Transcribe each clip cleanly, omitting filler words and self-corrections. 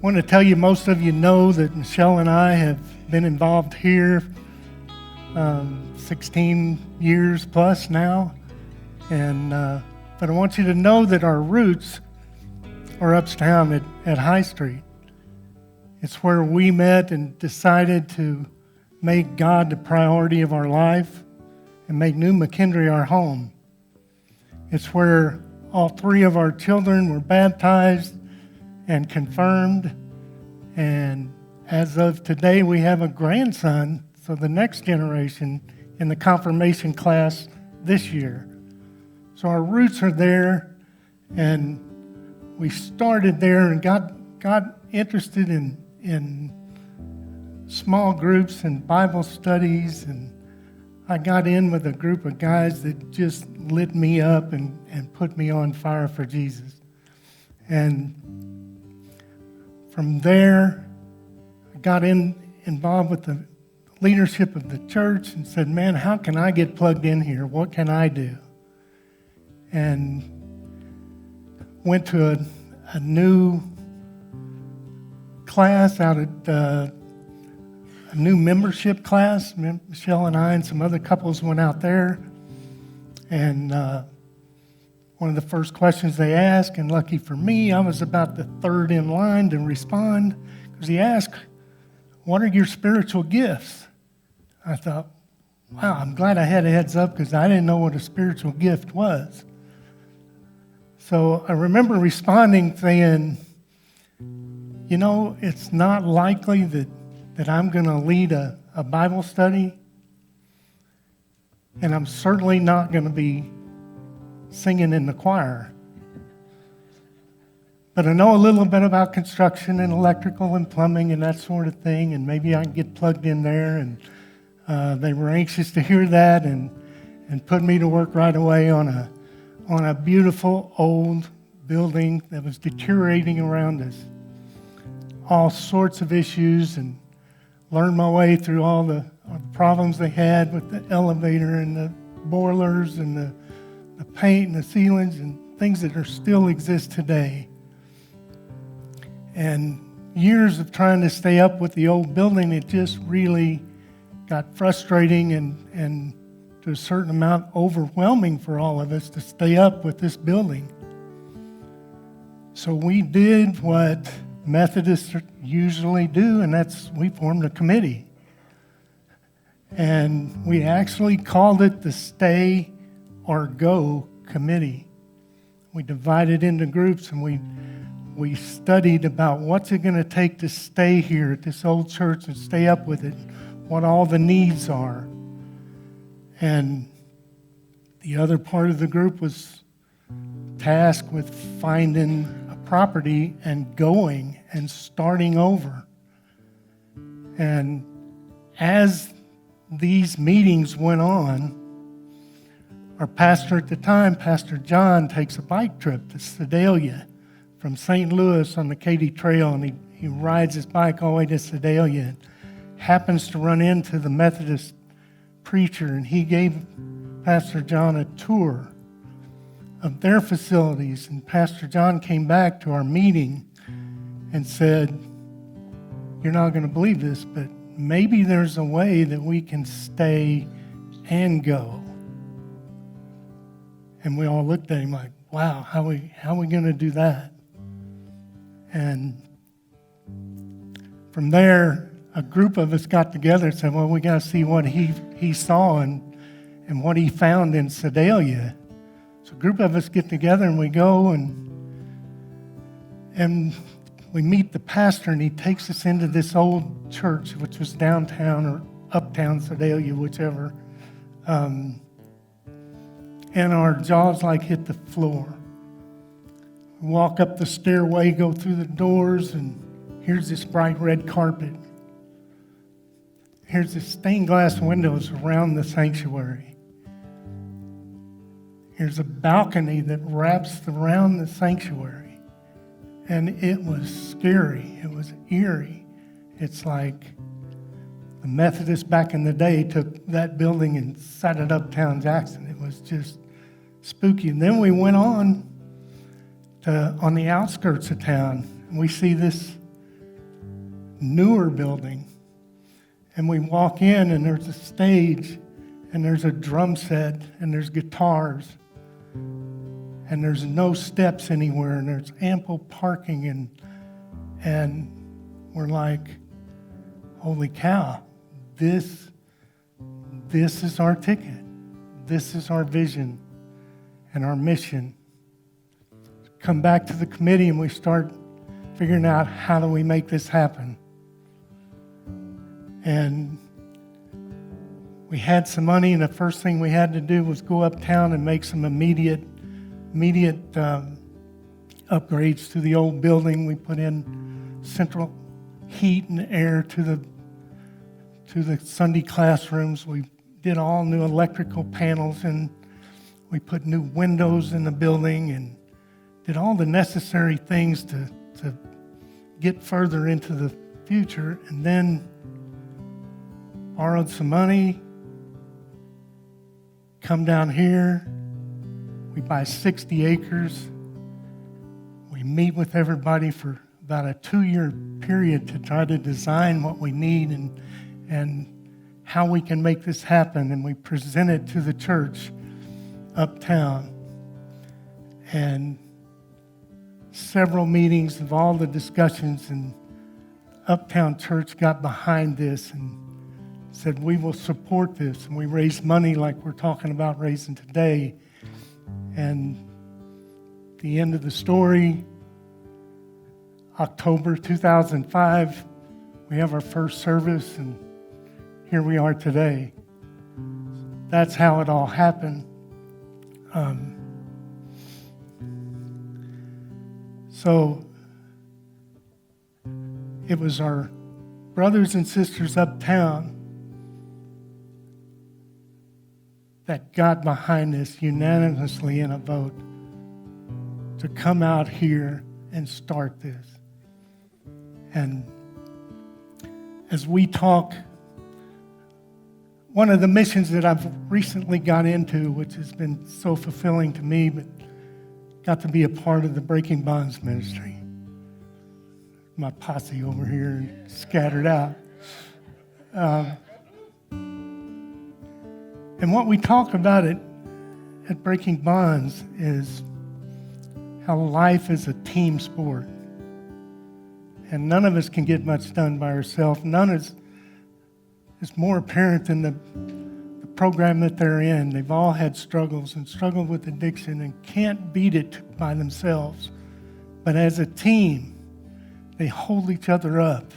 want to tell you, most of you know that Michelle and I have been involved here 16 years plus now. But I want you to know that our roots are uptown at High Street. It's where we met and decided to make God the priority of our life and make New McKendree our home. It's where all three of our children were baptized and confirmed. And as of today, we have a grandson, so the next generation in the confirmation class this year. So our roots are there, and we started there and got interested in small groups and Bible studies, and I got in with a group of guys that just lit me up and put me on fire for Jesus. And from there, I got involved with the leadership of the church and said, man, how can I get plugged in here? What can I do? And went to a new class out at a new membership class. Michelle and I and some other couples went out there. And one of the first questions they asked, and lucky for me, I was about the third in line to respond, because he asked, what are your spiritual gifts? I thought, wow, I'm glad I had a heads up, because I didn't know what a spiritual gift was. So I remember responding saying, you know, it's not likely that I'm going to lead a Bible study, and I'm certainly not going to be singing in the choir. But I know a little bit about construction and electrical and plumbing and that sort of thing, and maybe I can get plugged in there. And they were anxious to hear that and put me to work right away on a beautiful old building that was deteriorating around us. All sorts of issues, and learned my way through all the problems they had with the elevator and the boilers and the paint and the ceilings and things that are still exist today. And years of trying to stay up with the old building, it just really got frustrating and to a certain amount overwhelming for all of us to stay up with this building. So we did what Methodists usually do, and that's we formed a committee. And we actually called it the Stay or Go Committee. We divided into groups, and we studied about what's it going to take to stay here at this old church and stay up with it, what all the needs are. And the other part of the group was tasked with finding a property and going and starting over. And as these meetings went on, our pastor at the time, Pastor John, takes a bike trip to Sedalia from St. Louis on the Katy Trail, and he rides his bike all the way to Sedalia and happens to run into the Methodist preacher, and he gave Pastor John a tour of their facilities. And Pastor John came back to our meeting and said, you're not going to believe this, but maybe there's a way that we can stay and go. And we all looked at him like, wow, how are we going to do that? And from there, a group of us got together and said, well, we got to see what he saw and what he found in Sedalia. So a group of us get together and we go and we meet the pastor, and he takes us into this old church, which was downtown or uptown Sedalia, whichever. And our jaws like hit the floor. We walk up the stairway, go through the doors, and here's this bright red carpet. Here's the stained glass windows around the sanctuary. Here's a balcony that wraps around the sanctuary. And it was scary. It was eerie. It's like the Methodists back in the day took that building and set it uptown Jackson. It was just spooky. And then we went on the outskirts of town, and we see this newer building. And we walk in and there's a stage and there's a drum set and there's guitars and there's no steps anywhere and there's ample parking and we're like, holy cow, this is our ticket. This is our vision and our mission. Come back to the committee and we start figuring out how do we make this happen. And we had some money, and the first thing we had to do was go uptown and make some immediate upgrades to the old building. We put in central heat and air to the Sunday classrooms. We did all new electrical panels, and we put new windows in the building and did all the necessary things to get further into the future, and then borrowed some money, come down here, we buy 60 acres, we meet with everybody for about a 2-year period to try to design what we need and how we can make this happen, and we present it to the church uptown. And several meetings of all the discussions, and Uptown Church got behind this and said, we will support this. And we raised money like we're talking about raising today. And the end of the story, October 2005, we have our first service, and here we are today. That's how it all happened. So it was our brothers and sisters uptown that got behind this unanimously in a vote to come out here and start this. And as we talk, one of the missions that I've recently got into, which has been so fulfilling to me, but got to be a part of the Breaking Bonds ministry. My posse over here and scattered out. And what we talk about at Breaking Bonds is how life is a team sport. And none of us can get much done by ourselves. None is more apparent than the program that they're in. They've all had struggles and struggled with addiction and can't beat it by themselves. But as a team, they hold each other up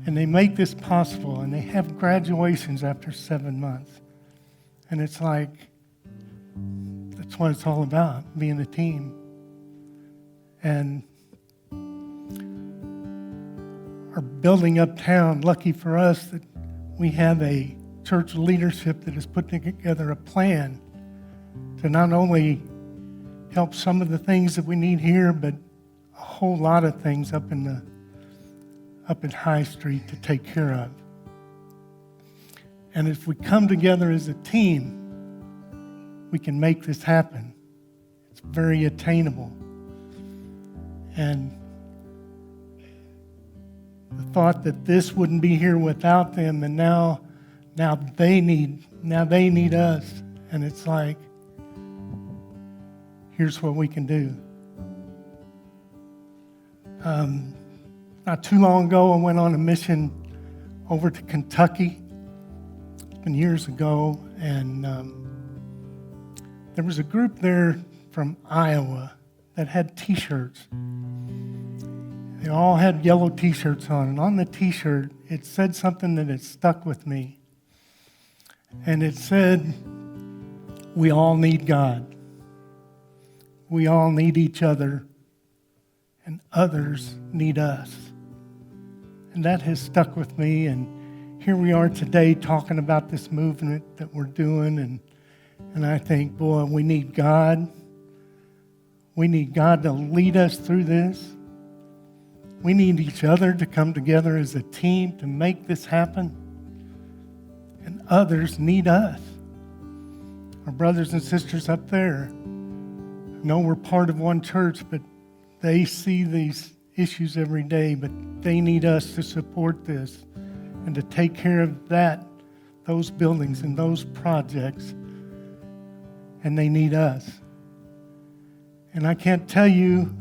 and they make this possible, and they have graduations after 7 months. And it's like, that's what it's all about, being a team. And our building uptown, lucky for us that we have a church leadership that has put together a plan to not only help some of the things that we need here, but a whole lot of things up in High Street to take care of. And if we come together as a team, we can make this happen. It's very attainable. And the thought that this wouldn't be here without them, and now they need us. And it's like, here's what we can do. Not too long ago, I went on a mission over to Kentucky. It's been years ago, and there was a group there from Iowa that had T-shirts. They all had yellow T-shirts on, and on the T-shirt, it said something that had stuck with me. And it said, we all need God. We all need each other, and others need us. And that has stuck with me, and here we are today talking about this movement that we're doing, and I think, boy, we need God. We need God to lead us through this. We need each other to come together as a team to make this happen. And others need us. Our brothers and sisters up there know we're part of one church, but they see these issues every day, but they need us to support this and to take care of those buildings and those projects, and they need us. And I can't tell you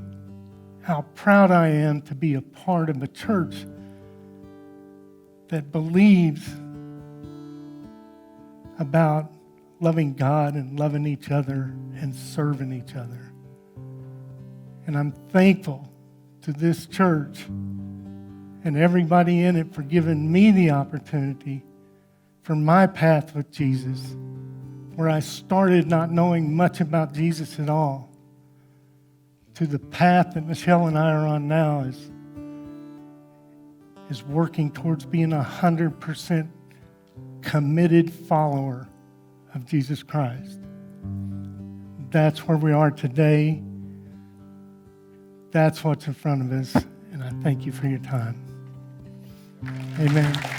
how proud I am to be a part of a church that believes about loving God and loving each other and serving each other. And I'm thankful to this church and everybody in it for giving me the opportunity for my path with Jesus, where I started not knowing much about Jesus at all, to the path that Michelle and I are on now is working towards being 100% committed follower of Jesus Christ. That's where we are today. That's what's in front of us, and I thank you for your time. Amen.